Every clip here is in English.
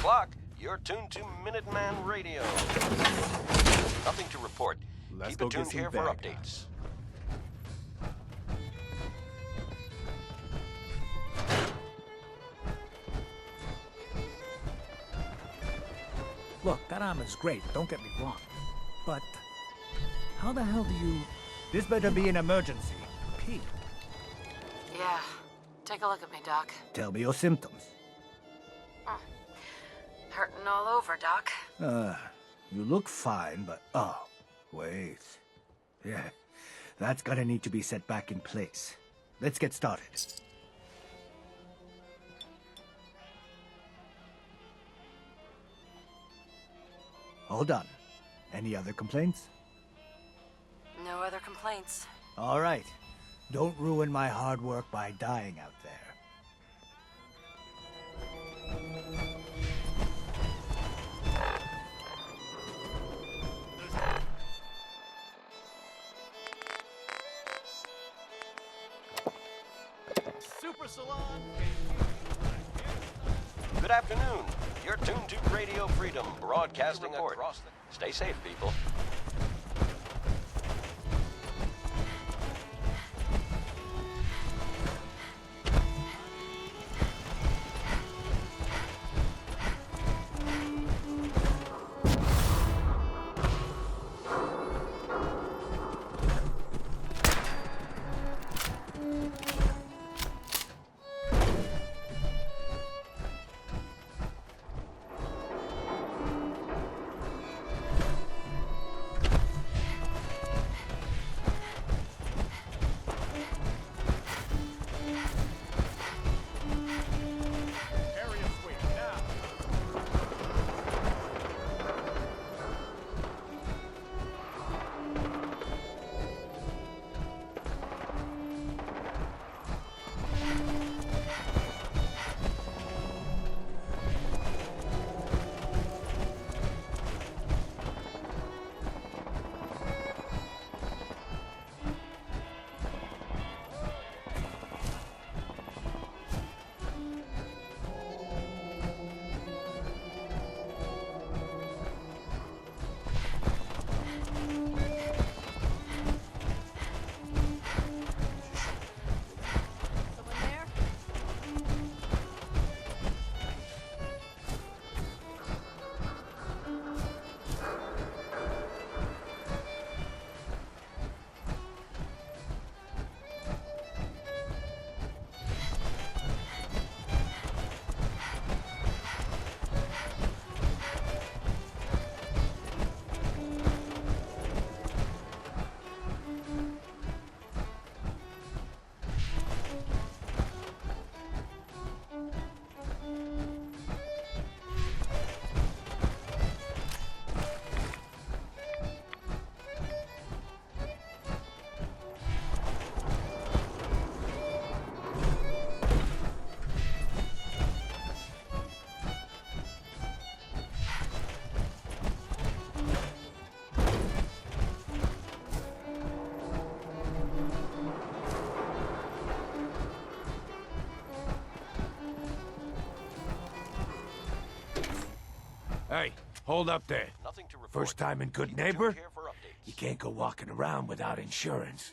o'clock. You're tuned to Minuteman Radio. Nothing to report. Let's Keep it tuned here for updates. Look, that armor's great, don't get me wrong. But how the hell do you... This better be an emergency. Pete. Yeah. Take a look at me, Doc. Tell me your symptoms. Hurting all over, Doc. You look fine, but... Oh, wait. Yeah, that's gonna need to be set back in place. Let's get started. All done. Any other complaints? No other complaints. All right. Don't ruin my hard work by dying out there. Super Salon. Good afternoon. You're tuned to Radio Freedom, broadcasting across the... Stay safe, people. Hey, hold up there. Nothing to report. First time in Good Keep it Neighbor? tuned here for updates. You can't go walking around without insurance.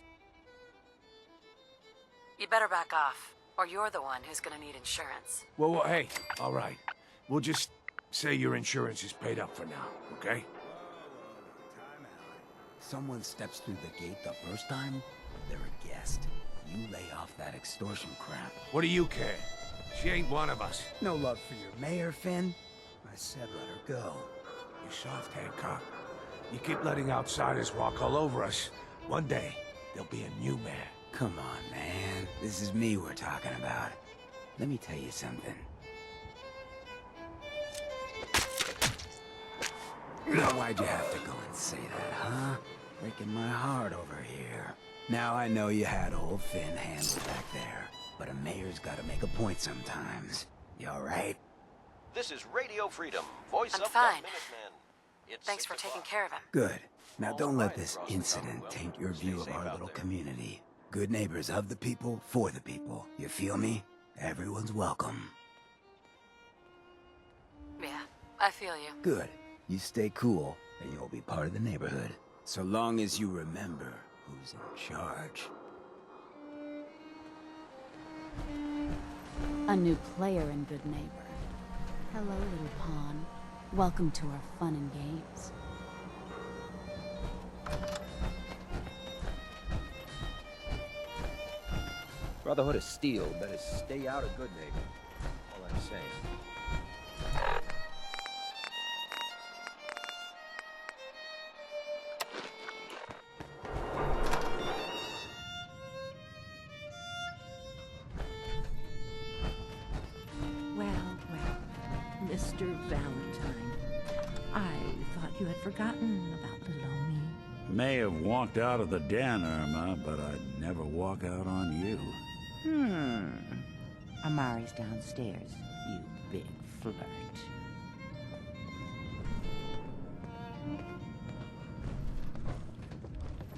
You better back off, or you're the one who's gonna need insurance. Well, hey, all right. We'll just say your insurance is paid up for now, okay? Someone steps through the gate the first time, they're a guest. You lay off that extortion crap. What do you care? She ain't one of us. No love for your mayor, Finn? I said let her go. You soft, Hancock. You keep letting outsiders walk all over us. One day, there'll be a new mayor. Come on, man. This is me we're talking about. Let me tell you something. Now, why'd you have to go and say that, huh? Breaking my heart over here. Now I know you had old Finn handled back there, but a mayor's gotta make a point sometimes. You alright? This is Radio Freedom, voice I'm of fine. the Minutemen. It's Thanks for 6 taking o'clock. care of him. Good. Now don't let right this across the incident Commonwealth. taint your Stay view of safe our out little there. community. Good neighbors of the people, for the people. You feel me? Everyone's welcome. Yeah. I feel you. Good. You stay cool, and you'll be part of the neighborhood. So long as you remember who's in charge. A new player and good neighbor. Hello, little pawn. Welcome to our fun and games. Brotherhood of Steel better stay out of good neighbor. All I'm saying. Well, Mr. Valentine. I thought you had forgotten about below me. May have walked out of the den, Irma, but I'd never walk out on you. Amari's downstairs, you big flirt.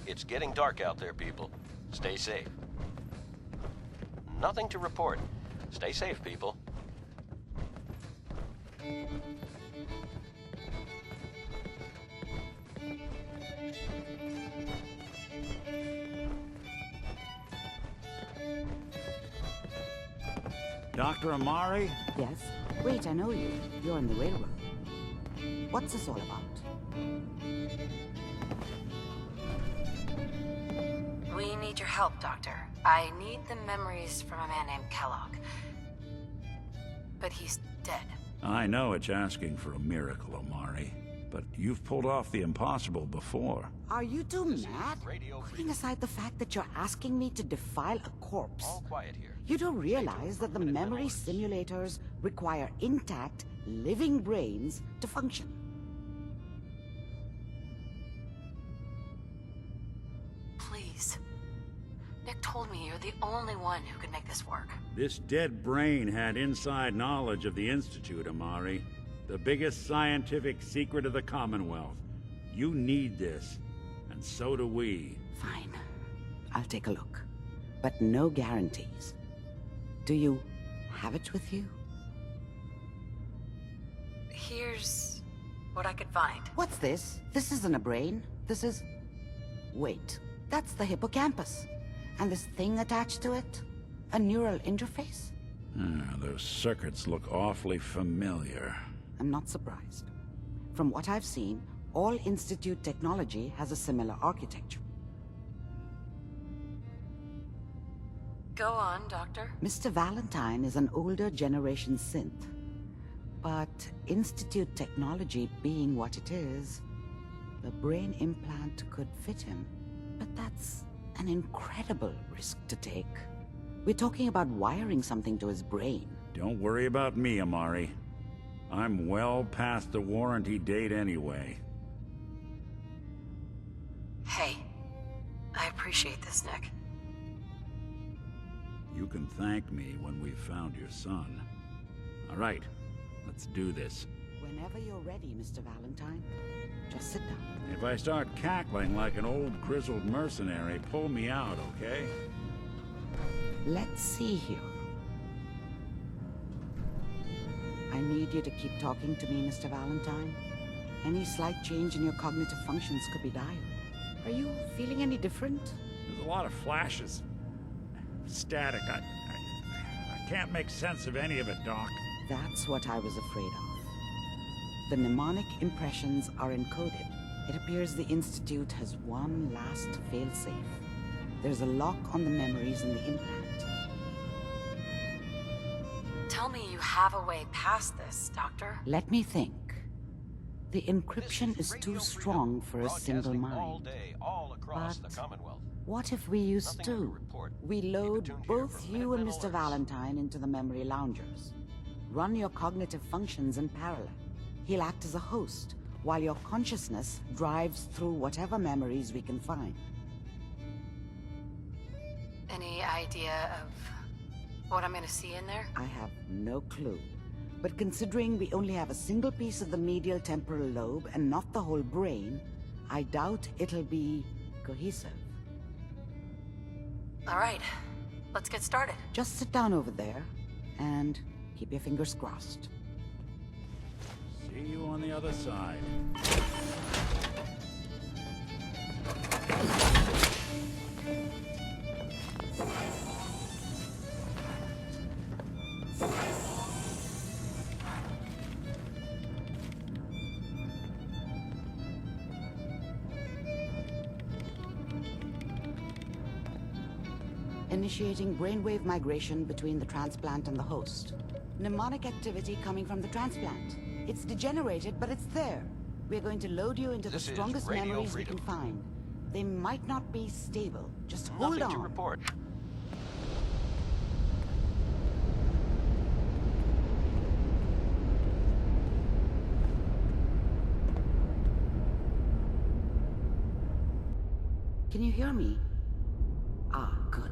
It's getting dark out there, people. Stay safe. Nothing to report. Stay safe, people. Dr. Amari? Yes? Wait, I know you. You're in the railroad. What's this all about? We need your help, Doctor. I need the memories from a man named Kellogg. But he's dead. I know it's asking for a miracle, Amari, but you've pulled off the impossible before. Are you two mad? Putting aside the fact that you're asking me to defile a corpse. All quiet here. You don't realize that the memory simulators require intact, living brains to function. Please. Nick told me you're the only one who can make this work. This dead brain had inside knowledge of the Institute, Amari. The biggest scientific secret of the Commonwealth. You need this, and so do we. Fine. I'll take a look. But no guarantees. Do you have it with you? Here's what I could find. What's this? This isn't a brain. This is... Wait. That's the hippocampus. And this thing attached to it? A neural interface? Those circuits look awfully familiar. I'm not surprised. From what I've seen, all Institute technology has a similar architecture. Go on, Doctor. Mr. Valentine is an older generation synth. But Institute technology being what it is, the brain implant could fit him. But that's an incredible risk to take. We're talking about wiring something to his brain. Don't worry about me, Amari. I'm well past the warranty date anyway. Hey, I appreciate this, Nick. You can thank me when we've found your son. All right, let's do this. Whenever you're ready, Mr. Valentine, just sit down. If I start cackling like an old grizzled mercenary, pull me out, okay? Let's see here. I need you to keep talking to me, Mr. Valentine. Any slight change in your cognitive functions could be dire. Are you feeling any different? There's a lot of flashes. Static. I can't make sense of any of it, Doc. That's what I was afraid of. The mnemonic impressions are encoded. It appears the Institute has one last failsafe. There's a lock on the memories in the implant. Tell me you have a way past this, Doctor. Let me think. The encryption is too strong for a single mind. But what if we use two? We load both you and Mr. Valentine into the memory loungers. Run your cognitive functions in parallel. He'll act as a host, while your consciousness drives through whatever memories we can find. Any idea of what I'm gonna see in there? I have no clue. But considering we only have a single piece of the medial temporal lobe and not the whole brain, I doubt it'll be cohesive. All right, let's get started. Just sit down over there and keep your fingers crossed. See you on the other side. Initiating brainwave migration between the transplant and the host. Mnemonic activity coming from the transplant. It's degenerated, but it's there. We're going to load you into the strongest memories we can find. They might not be stable. Just hold on. Nothing to report. Can you hear me? Ah, good.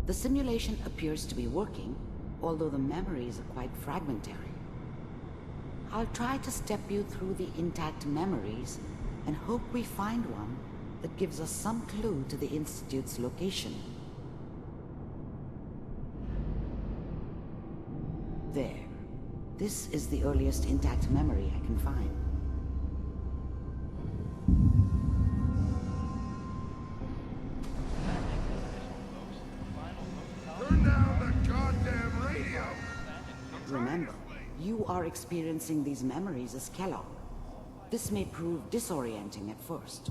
The simulation appears to be working, although the memories are quite fragmentary. I'll try to step you through the intact memories and hope we find one that gives us some clue to the Institute's location. There. This is the earliest intact memory I can find. Turn down the goddamn radio! Remember, you are experiencing these memories as Kellogg. This may prove disorienting at first.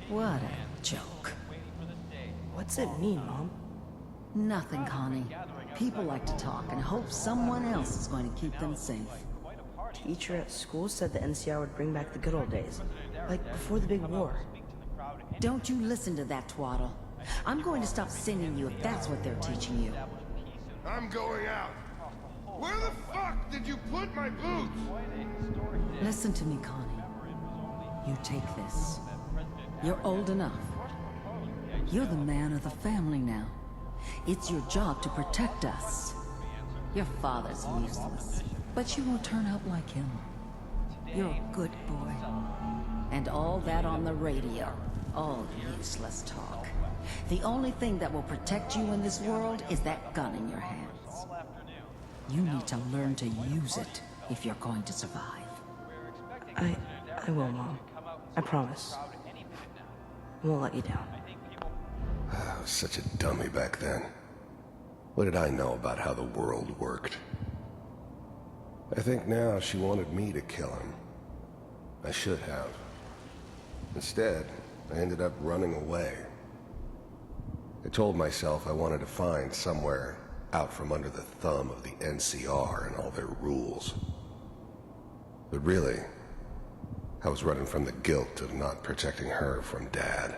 What a joke. What's it mean, Mom? Nothing, Connie. People like to talk and hope someone else is going to keep them safe. Teacher at school said the NCR would bring back the good old days, like before the big war. Don't you listen to that twaddle. I'm going to stop singing you if that's what they're teaching you. I'm going out. Where the fuck did you put my boots? Listen to me, Connie. You take this. You're old enough. You're the man of the family now. It's your job to protect us. Your father's useless, but you won't turn out like him. You're a good boy. And all that on the radio. All useless talk. The only thing that will protect you in this world is that gun in your hands. You need to learn to use it if you're going to survive. I will, Mom. I promise. I won't let you down. I was such a dummy back then. What did I know about how the world worked? I think now she wanted me to kill him. I should have. Instead, I ended up running away. I told myself I wanted to find somewhere out from under the thumb of the NCR and all their rules. But really, I was running from the guilt of not protecting her from Dad.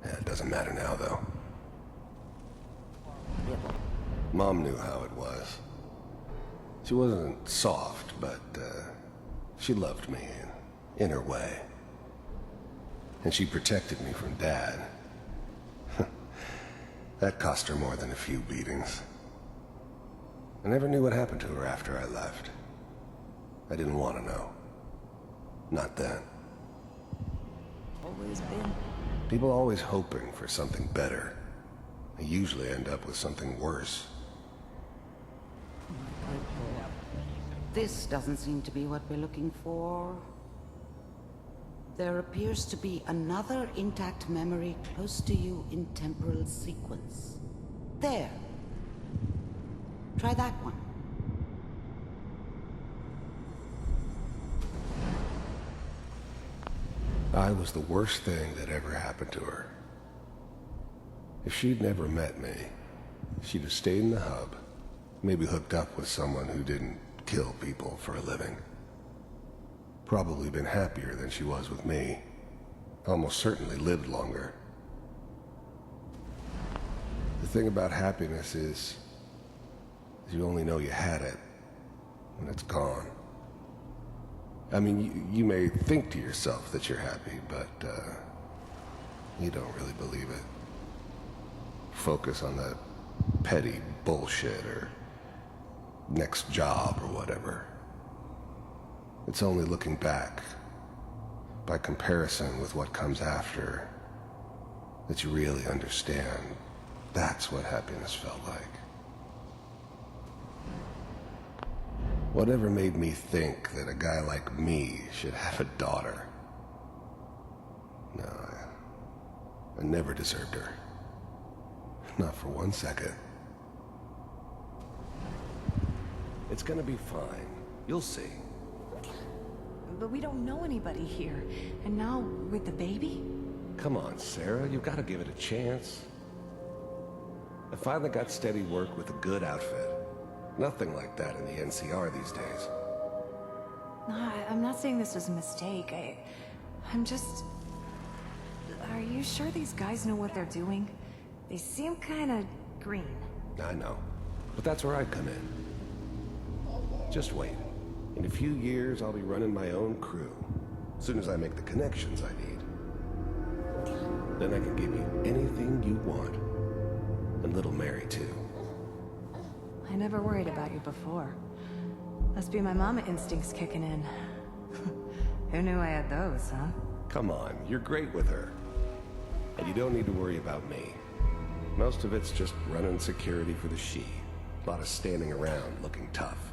Yeah, it doesn't matter now, though. Mom knew how it was. She wasn't soft, but she loved me in her way. And she protected me from Dad. That cost her more than a few beatings. I never knew what happened to her after I left. I didn't want to know. Not then. Always been. People always hoping for something better. They usually end up with something worse. This doesn't seem to be what we're looking for. There appears to be another intact memory close to you in temporal sequence. There. Try that one. I was the worst thing that ever happened to her. If she'd never met me, she'd have stayed in the hub, maybe hooked up with someone who didn't kill people for a living. Probably been happier than she was with me. Almost certainly lived longer. The thing about happiness is you only know you had it when it's gone. I mean, you may think to yourself that you're happy, but you don't really believe it. Focus on that petty bullshit or next job or whatever. It's only looking back, by comparison with what comes after, that you really understand that's what happiness felt like. Whatever made me think that a guy like me should have a daughter? No, I never deserved her. Not for 1 second. It's gonna be fine. You'll see. But we don't know anybody here. And now, with the baby? Come on, Sarah, you've got to give it a chance. I finally got steady work with a good outfit. Nothing like that in the NCR these days. No, I'm not saying this was a mistake. I'm just... Are you sure these guys know what they're doing? They seem kinda green. I know, but that's where I come in. Just wait. In a few years, I'll be running my own crew. As soon as I make the connections I need. Then I can give you anything you want. And little Mary, too. I never worried about you before. Must be my mama instincts kicking in. Who knew I had those, huh? Come on, you're great with her. And you don't need to worry about me. Most of it's just running security for the she. A lot of standing around looking tough.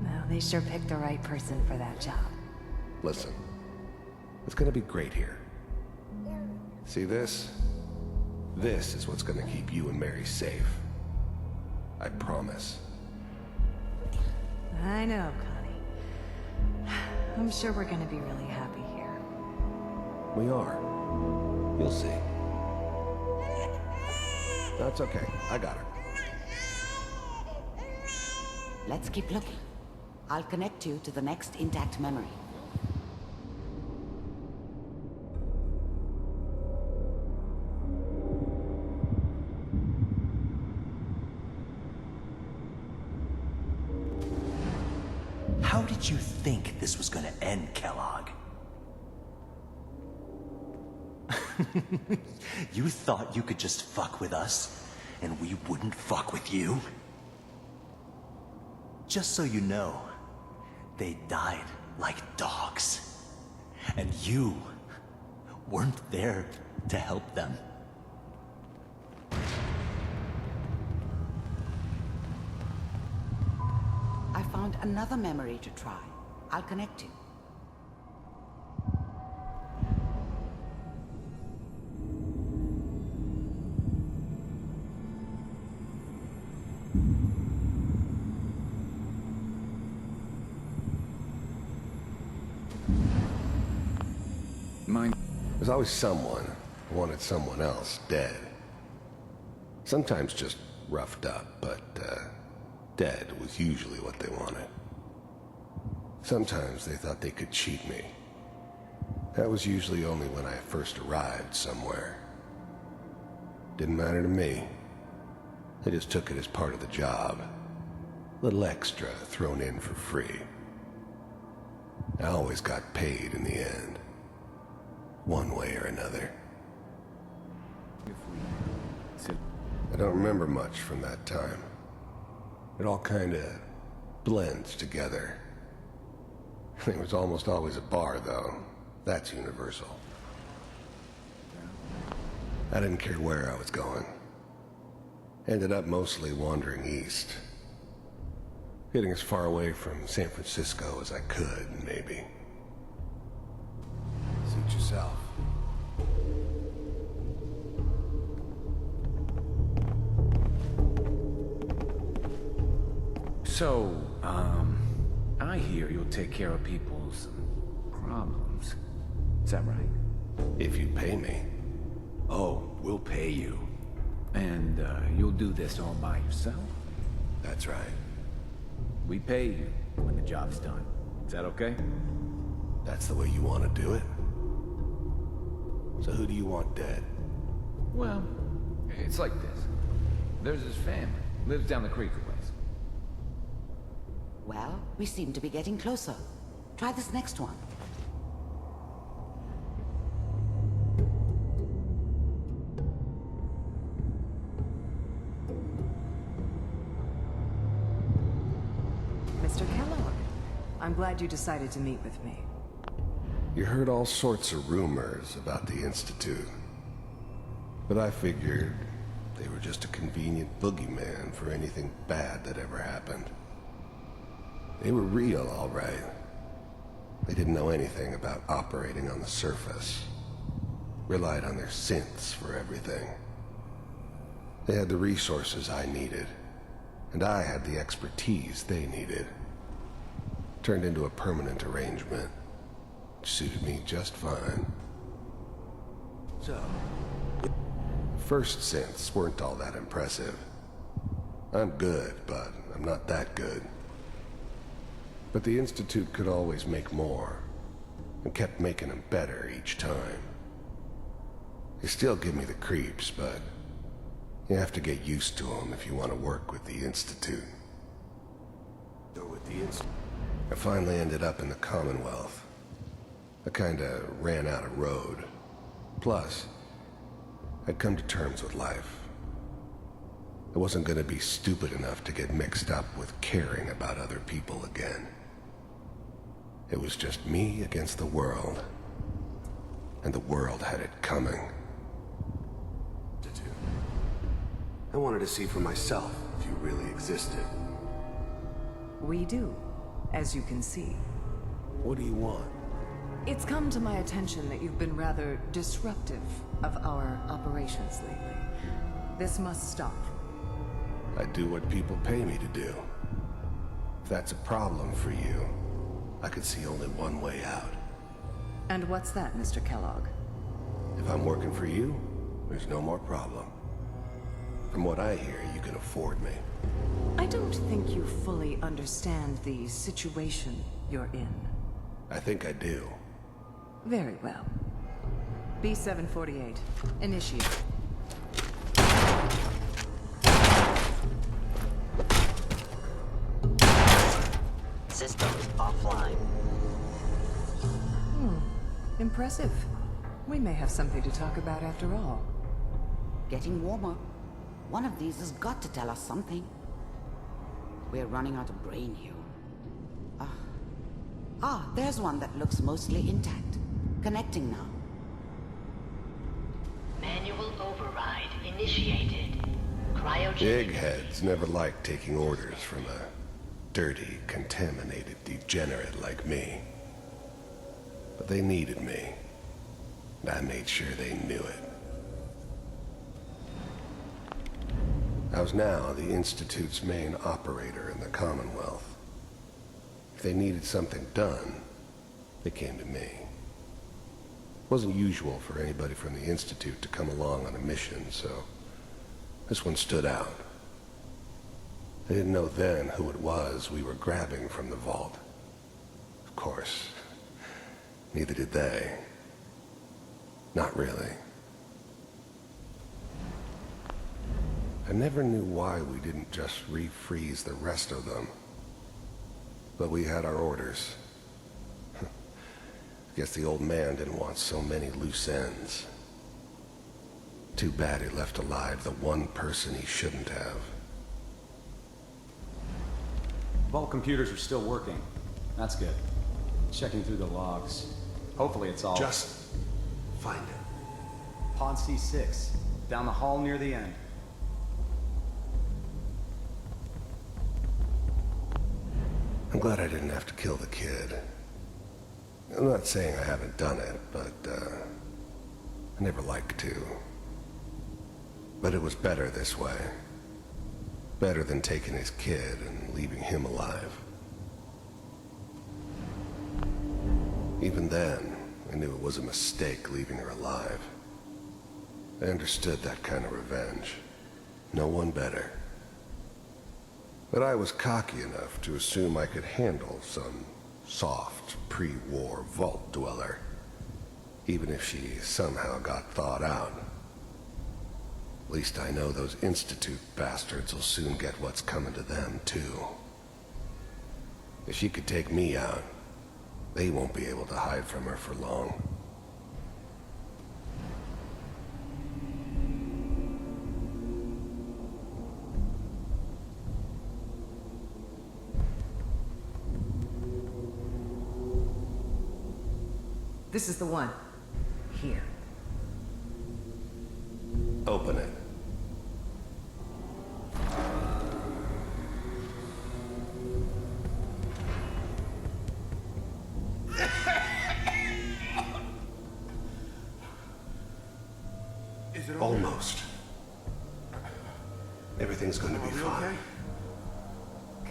Well, they sure picked the right person for that job. Listen, it's gonna be great here. See this? This is what's gonna keep you and Mary safe. I promise. I know, Connie. I'm sure we're gonna be really happy here. We are. You'll see. That's okay. I got her. Let's keep looking. I'll connect you to the next intact memory. How did you think this was gonna end, Kellogg? You thought you could just fuck with us, and we wouldn't fuck with you? Just so you know, they died like dogs. And you weren't there to help them. I found another memory to try. I'll connect you. There's always someone who wanted someone else dead. Sometimes just roughed up, but dead was usually what they wanted. Sometimes they thought they could cheat me. That was usually only when I first arrived somewhere. Didn't matter to me. They just took it as part of the job. A little extra thrown in for free. I always got paid in the end. One way or another. I don't remember much from that time. It all kinda blends together. It was almost always a bar, though. That's universal. I didn't care where I was going. Ended up mostly wandering east. Getting as far away from San Francisco as I could, maybe. Suit yourself. So, I hear you'll take care of people's problems. Is that right? If you pay me. Oh, we'll pay you. And, you'll do this all by yourself? That's right. We pay you when the job's done. Is that okay? That's the way you want to do it? So who do you want dead? Well, it's like this. There's his family. Lives down the creek a ways. Well, we seem to be getting closer. Try this next one. Mr. Kellogg, I'm glad you decided to meet with me. You heard all sorts of rumors about the Institute. But I figured they were just a convenient boogeyman for anything bad that ever happened. They were real, all right. They didn't know anything about operating on the surface. Relied on their synths for everything. They had the resources I needed, and I had the expertise they needed. Turned into a permanent arrangement, which suited me just fine. So, First synths weren't all that impressive. I'm good, but I'm not that good. But the Institute could always make more, and kept making them better each time. They still give me the creeps, but you have to get used to them if you want to work with the Institute. I finally ended up in the Commonwealth. I kinda ran out of road. Plus, I'd come to terms with life. I wasn't gonna be stupid enough to get mixed up with caring about other people again. It was just me against the world. And the world had it coming. I wanted to see for myself if you really existed. We do, as you can see. What do you want? It's come to my attention that you've been rather disruptive of our operations lately. This must stop. I do what people pay me to do. If that's a problem for you, I could see only one way out. And what's that, Mr. Kellogg? If I'm working for you, there's no more problem. From what I hear, you can afford me. I don't think you fully understand the situation you're in. I think I do. Very well. B-748, initiate. Systems offline. Impressive. We may have something to talk about after all. Getting warmer. One of these has got to tell us something. We're running out of brain here. There's one that looks mostly intact. Connecting now. Manual override initiated. Cryogenic. Eggheads never liked taking orders from a dirty, contaminated degenerate like me. But they needed me, and I made sure they knew it. I was now the Institute's main operator in the Commonwealth. If they needed something done, they came to me. It wasn't usual for anybody from the Institute to come along on a mission, so this one stood out. They didn't know then who it was we were grabbing from the vault. Of course, neither did they. Not really. I never knew why we didn't just refreeze the rest of them. But we had our orders. Guess the old man didn't want so many loose ends. Too bad he left alive the one person he shouldn't have. Vault computers are still working. That's good. Checking through the logs. Hopefully it's all... Just find it. Pod C6. Down the hall near the end. I'm glad I didn't have to kill the kid. I'm not saying I haven't done it, but, I never liked to. But it was better this way. Better than taking his kid and leaving him alive. Even then, I knew it was a mistake leaving her alive. I understood that kind of revenge. No one better. But I was cocky enough to assume I could handle some soft, pre-war vault dweller, even if she somehow got thawed out. At least I know those Institute bastards will soon get what's coming to them, too. If she could take me out, they won't be able to hide from her for long. This is the one. Here. Open it. Is it Almost. Everything's going to be fine. Okay?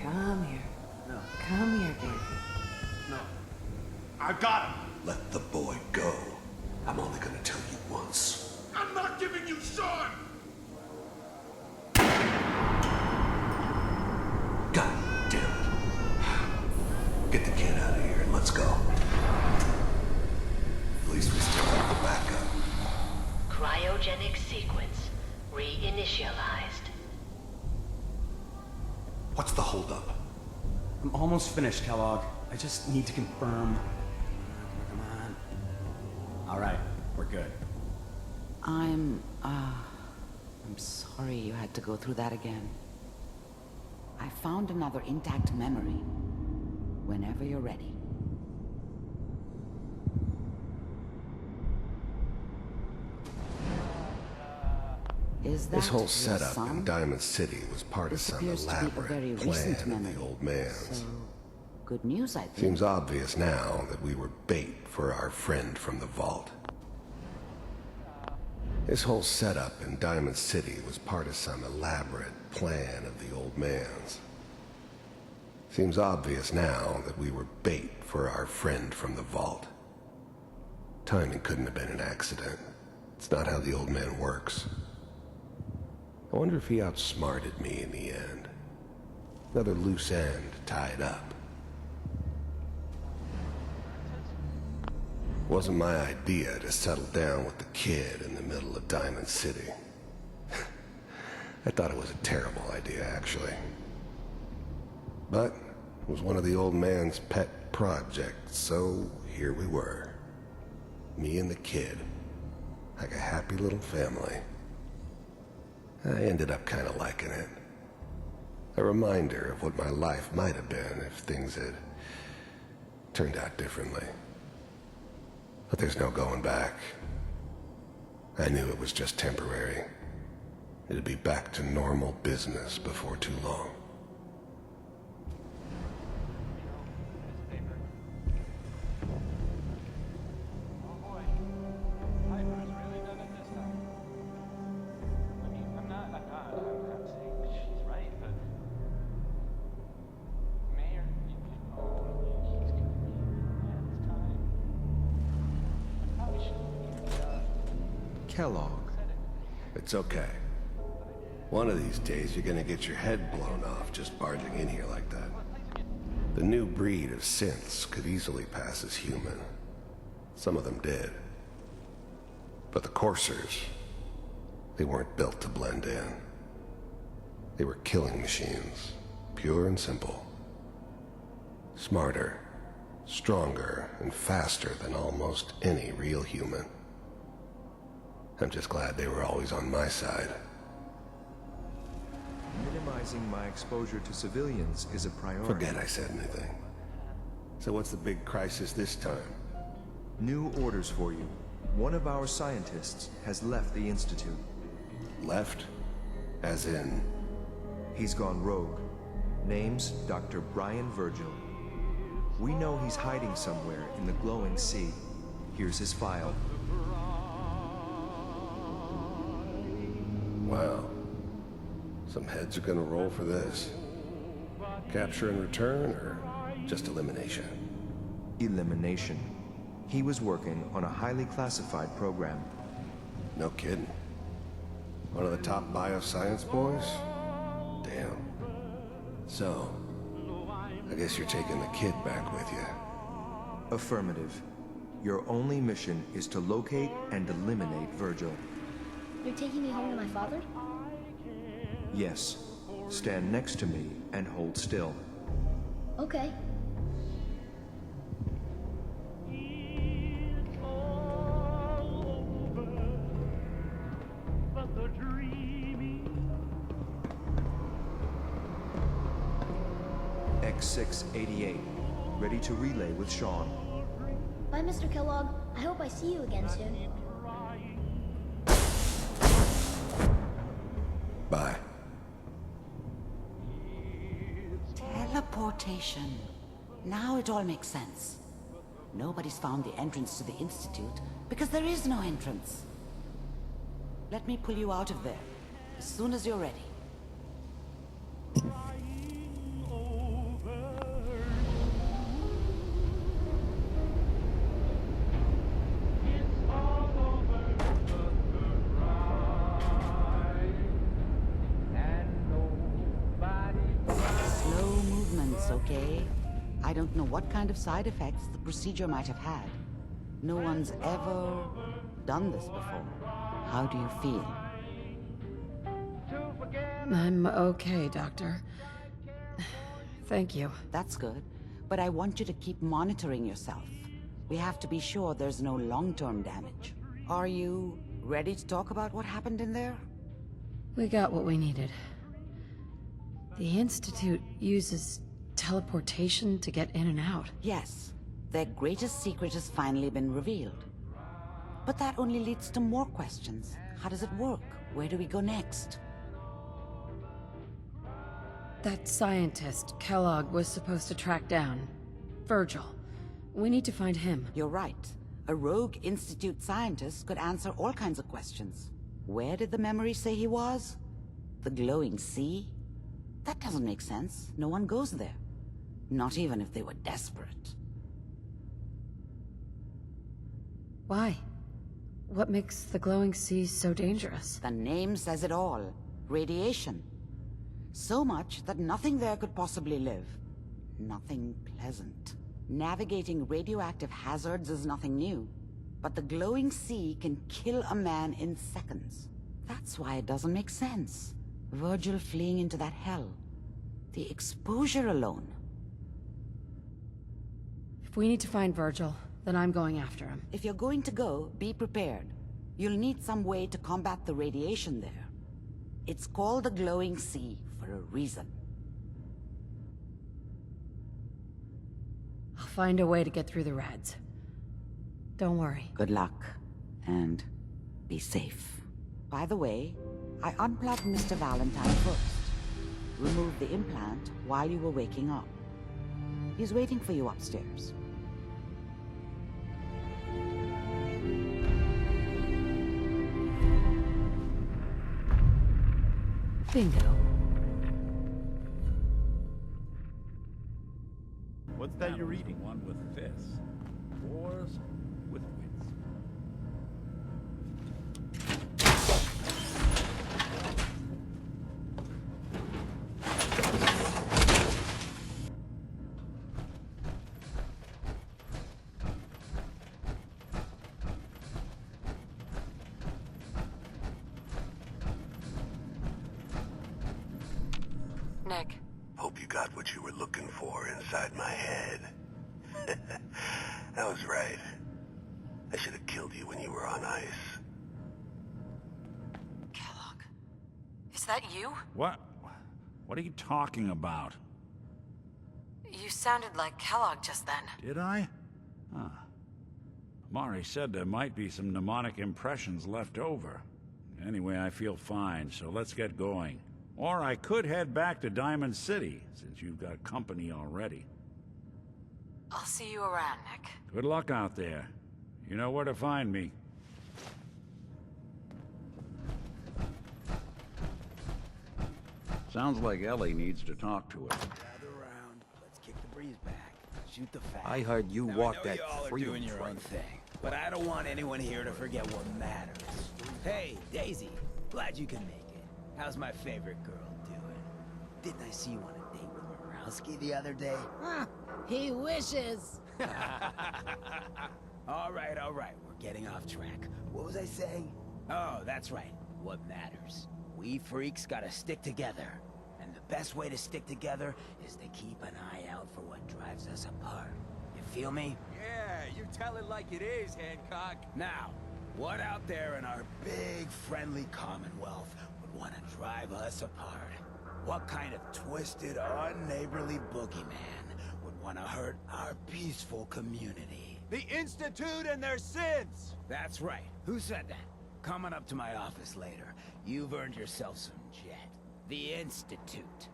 Come here. No. Come here, baby. No. I got him. Let the boy go. I'm only going to tell you once. I'm not giving you Sean! God damn it. Get the kid out of here and let's go. At least we still have the backup. Cryogenic sequence reinitialized. What's the holdup? I'm almost finished, Kellogg. I just need to confirm. Come on. All right, we're good. I'm sorry you had to go through that again. I found another intact memory. Whenever you're ready. Is that This whole your setup son? in Diamond City was part of This some appears to be a elaborate very plan recent of memory. the old man's. So, good news, I think. Seems obvious now that we were bait for our friend from the vault. This whole setup in Diamond City was part of some elaborate plan of the old man's. Seems obvious now that we were bait for our friend from the vault. Timing couldn't have been an accident. It's not how the old man works. I wonder if he outsmarted me in the end. Another loose end tied up. Wasn't my idea to settle down with the kid in the middle of Diamond City. I thought it was a terrible idea, actually. But it was one of the old man's pet projects, so here we were. Me and the kid. Like a happy little family. I ended up kind of liking it. A reminder of what my life might have been if things had turned out differently. But there's no going back. I knew it was just temporary. It'd be back to normal business before too long. Kellogg. It's okay. One of these days you're gonna get your head blown off just barging in here like that. The new breed of synths could easily pass as human. Some of them did. But the coursers, they weren't built to blend in. They were killing machines, pure and simple. Smarter, stronger, and faster than almost any real human. I'm just glad they were always on my side. Minimizing my exposure to civilians is a priority. Forget I said anything. So what's the big crisis this time? New orders for you. One of our scientists has left the Institute. Left? As in? He's gone rogue. Name's Dr. Brian Virgil. We know he's hiding somewhere in the glowing sea. Here's his file. Wow. Some heads are gonna roll for this. Capture and return, or just elimination? Elimination. He was working on a highly classified program. No kidding. One of the top bioscience boys? Damn. So, I guess you're taking the kid back with you. Affirmative. Your only mission is to locate and eliminate Virgil. You're taking me home to my father? Yes. Stand next to me and hold still. Okay. X688. Ready to relay with Sean. Bye, Mr. Kellogg. I hope I see you again soon. Bye. Teleportation. Now it all makes sense. Nobody's found the entrance to the Institute because there is no entrance. Let me pull you out of there as soon as you're ready. Slow movements, okay? I don't know what kind of side effects the procedure might have had. No one's ever done this before. How do you feel? I'm okay, Doctor. Thank you. That's good. But I want you to keep monitoring yourself. We have to be sure there's no long-term damage. Are you ready to talk about what happened in there? We got what we needed. The Institute uses teleportation to get in and out. Yes. Their greatest secret has finally been revealed. But that only leads to more questions. How does it work? Where do we go next? That scientist, Kellogg, was supposed to track down. Virgil. We need to find him. You're right. A rogue Institute scientist could answer all kinds of questions. Where did the memory say he was? The glowing sea? That doesn't make sense. No one goes there. Not even if they were desperate. Why? What makes the glowing sea so dangerous? The name says it all. Radiation. So much that nothing there could possibly live. Nothing pleasant. Navigating radioactive hazards is nothing new. But the glowing sea can kill a man in seconds. That's why it doesn't make sense. Virgil fleeing into that hell. The exposure alone. If we need to find Virgil, then I'm going after him. If you're going to go, be prepared. You'll need some way to combat the radiation there. It's called the glowing sea for a reason. I'll find a way to get through the rads. Don't worry. Good luck, and be safe. By the way, I unplugged Mr. Valentine first. Removed the implant while you were waking up. He's waiting for you upstairs. Bingo. What's that you're reading? One with fists. Wars with wits. Nick. Hope you got what you were looking for inside my head. I was right. I should have killed you when you were on ice. Kellogg. Is that you? What? What are you talking about? You sounded like Kellogg just then. Did I? Huh. Mari said there might be some mnemonic impressions left over. Anyway, I feel fine, so let's get going. Or I could head back to Diamond City, since you've got company already. I'll see you around, Nick. Good luck out there. You know where to find me. Sounds like Ellie needs to talk to us. Gather around. Let's kick the breeze back. Shoot the fact. I heard you Now, walk I know that y'all are freedom doing your own front. thing, but I don't want anyone here to forget what matters. Hey, Daisy. Glad you can make it. How's my favorite girl doing? Didn't I see you on a date with Morowski the other day? He wishes. All right, we're getting off track. What was I saying? Oh, that's right. What matters. We freaks gotta stick together. And the best way to stick together is to keep an eye out for what drives us apart. You feel me? Yeah, you tell it like it is, Hancock. Now, what out there in our big, friendly Commonwealth would want to drive us apart? What kind of twisted, unneighborly boogeyman would want to hurt our peaceful community? The Institute and their sins! That's right. Who said that? Coming up to my office later. You've earned yourself some jet. The Institute.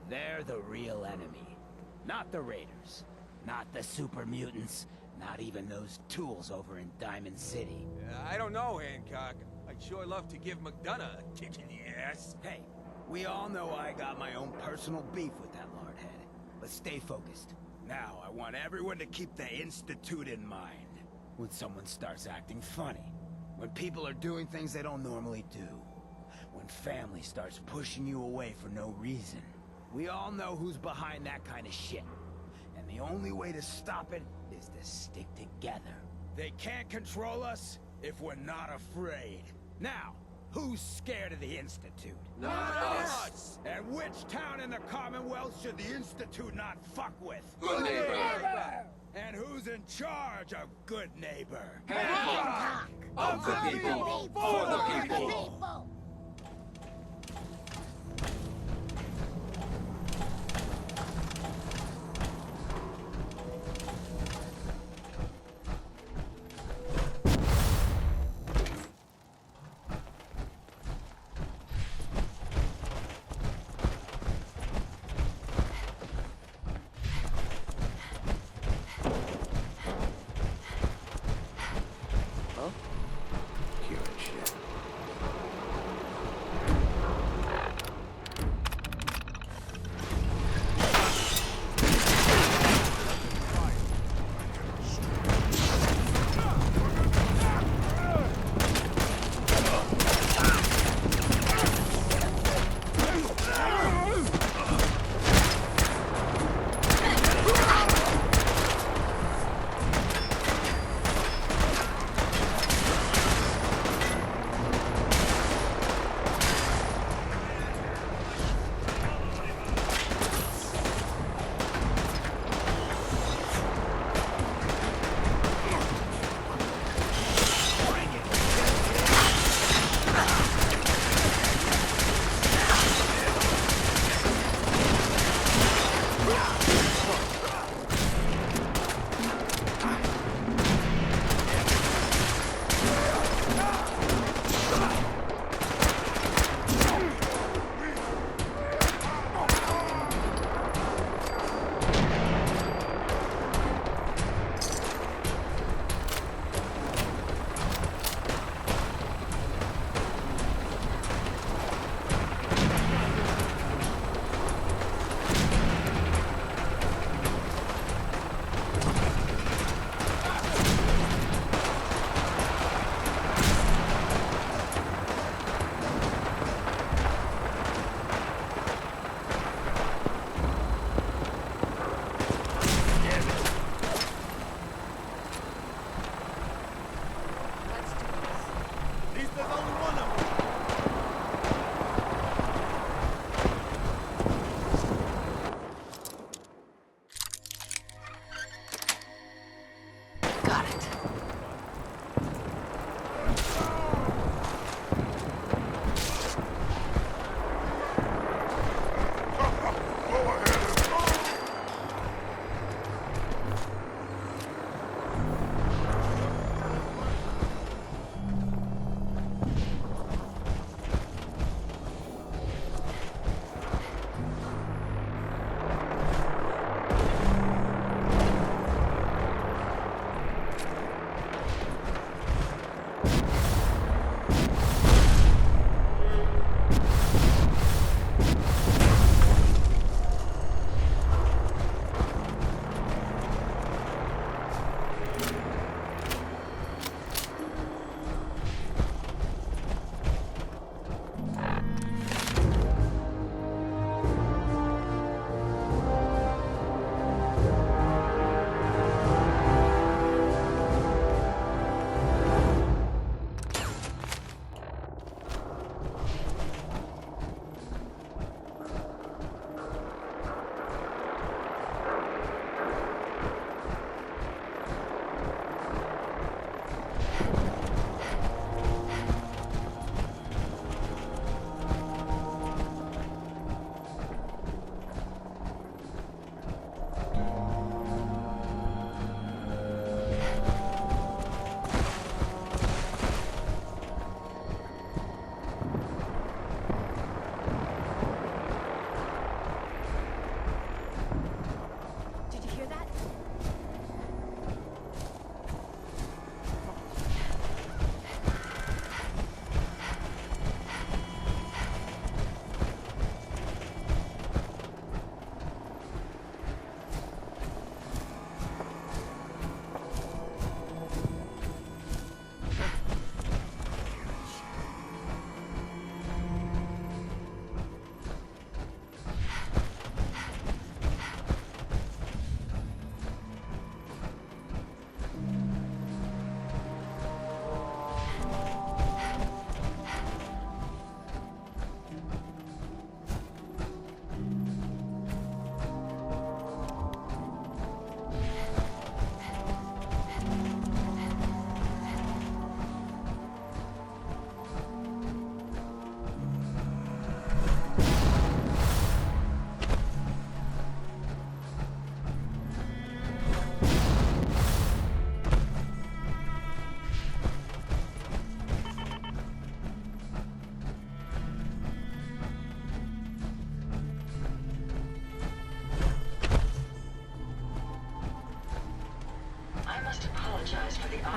They're the real enemy. Not the Raiders. Not the super mutants. Not even those tools over in Diamond City. I don't know, Hancock. I'd sure love to give McDonough a kick in the ass. Hey, we all know I got my own personal beef with that lordhead. But stay focused. Now, I want everyone to keep the Institute in mind. When someone starts acting funny. When people are doing things they don't normally do. When family starts pushing you away for no reason. We all know who's behind that kind of shit. And the only way to stop it is to stick together. They can't control us if we're not afraid. Now, who's scared of the Institute? Not us! And which town in the Commonwealth should the Institute not fuck with? Good neighbor! And who's in charge of Good Neighbor? Hancock! Of the people, for the people!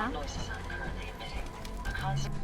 What noises I'm currently emitting? A concept.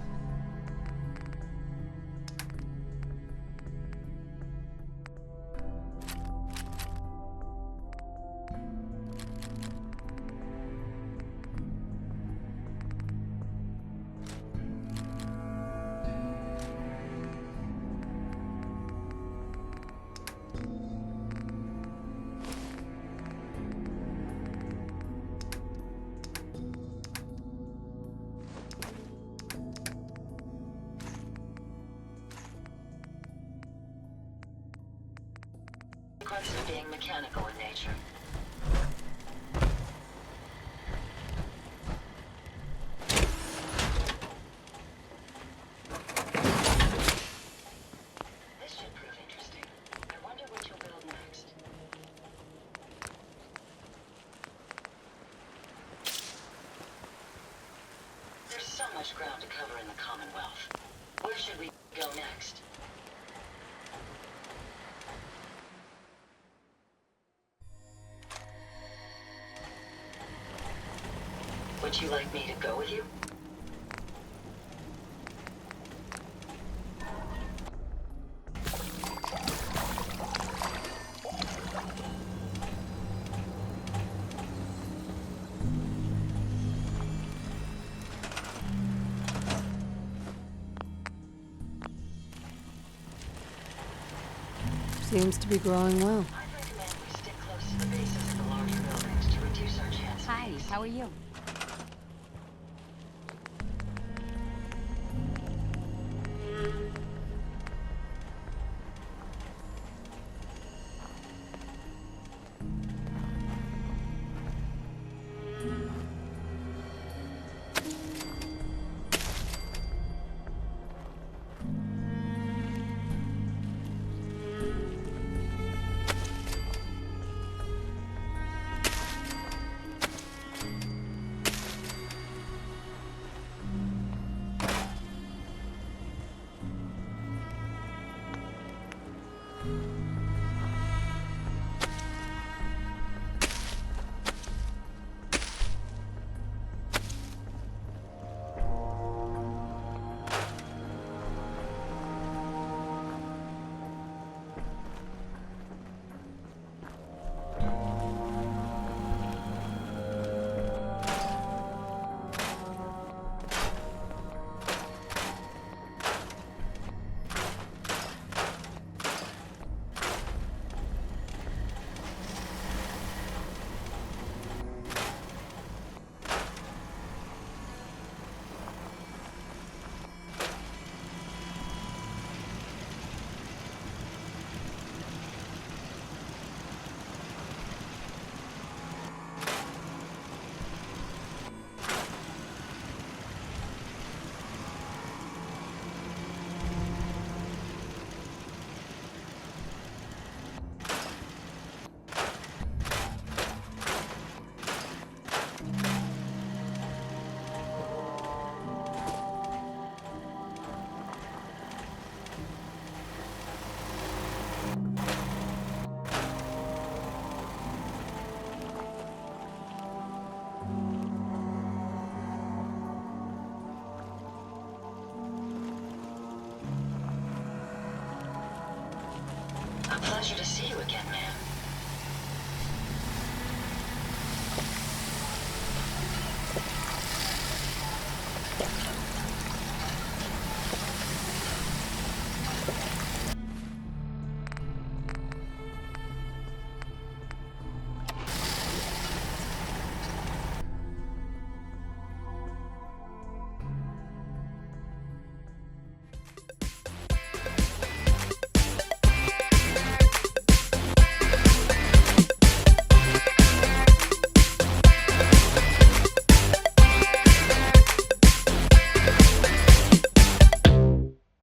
Sequence being mechanical in nature. This should prove interesting. I wonder what you'll build next. There's so much ground to cover in the Commonwealth. Where should we go next? Would you like me to go with you? Seems to be growing well. I'd recommend we stick close to the bases of the larger buildings to reduce our chances. Hi, how are you?